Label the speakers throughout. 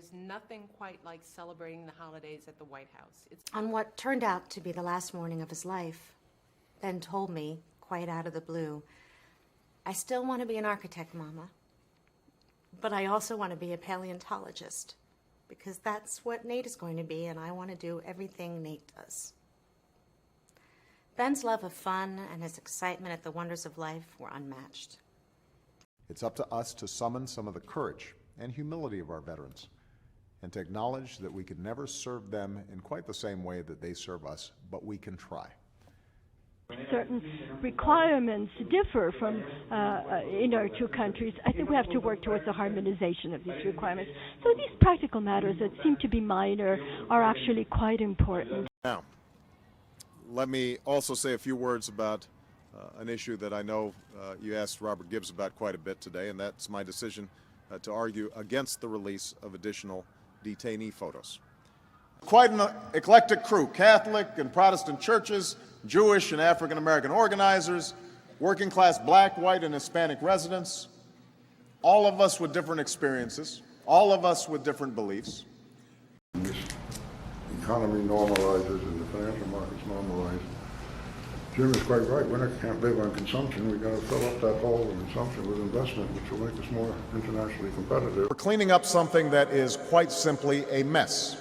Speaker 1: is nothing quite like celebrating the holidays at the White House.
Speaker 2: On what turned out to be the last morning of his life, Ben told me, quite out of the blue, I still want to be an architect, Mama, but I also want to be a paleontologist, because that's what Nate is going to be, and I want to do everything Nate does. Ben's love of fun and his excitement at the wonders of life were unmatched.
Speaker 3: It's up to us to summon some of the courage and humility of our veterans and to acknowledge that we could never serve them in quite the same way that they serve us, but we can try.
Speaker 4: Certain requirements differ from in our two countries. I think we have to work towards the harmonization of these requirements. So these practical matters that seem to be minor are actually quite important.
Speaker 5: Now, let me also say a few words about an issue that I know you asked Robert Gibbs about quite a bit today, and that's my decision to argue against the release of additional detainee photos.
Speaker 6: Quite an eclectic crew, Catholic and Protestant churches, Jewish and African American organizers, working class black, white, and Hispanic residents, all of us with different experiences, all of us with different beliefs.
Speaker 7: This economy normalizes and the financial markets normalize. Jim is quite right. We can't live on consumption. We've got to fill up that hole in consumption with investment, which will make us more internationally competitive.
Speaker 6: We're cleaning up something that is quite simply a mess.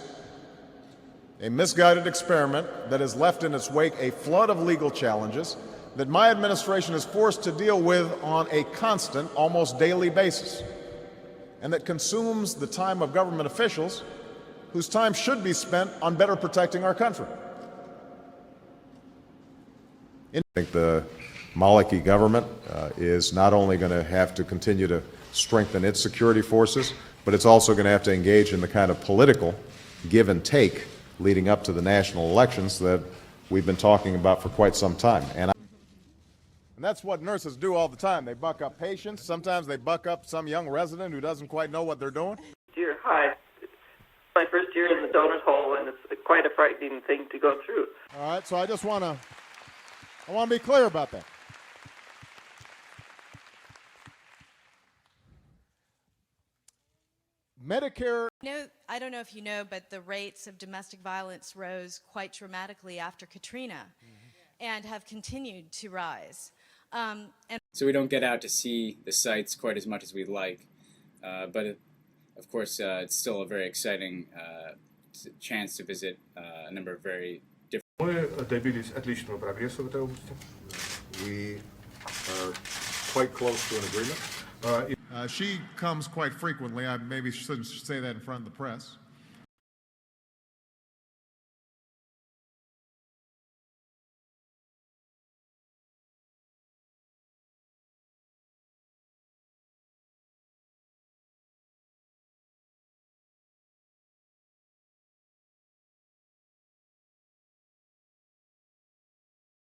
Speaker 6: A misguided experiment that has left in its wake a flood of legal challenges that my administration is forced to deal with on a constant, almost daily basis, and that consumes the time of government officials whose time should be spent on better protecting our country.
Speaker 3: I think the Maliki government is not only going to have to continue to strengthen its security forces, but it's also going to have to engage in the kind of political give and take leading up to the national elections that we've been talking about for quite some time.
Speaker 6: And that's what nurses do all the time. They buck up patients. Sometimes they buck up some young resident who doesn't quite know what they're doing.
Speaker 8: Dear, hi. My first year in the donut hole, and it's quite a frightening thing to go through.
Speaker 6: All right, so I want to be clear about that. Medicare.
Speaker 9: I don't know if you know, but the rates of domestic violence rose quite dramatically after Katrina and have continued to rise.
Speaker 10: So we don't get out to see the sites quite as much as we'd like, but of course it's still a very exciting chance to visit a number of very different...
Speaker 7: We are quite close to an agreement.
Speaker 6: She comes quite frequently. I maybe shouldn't say that in front of the press.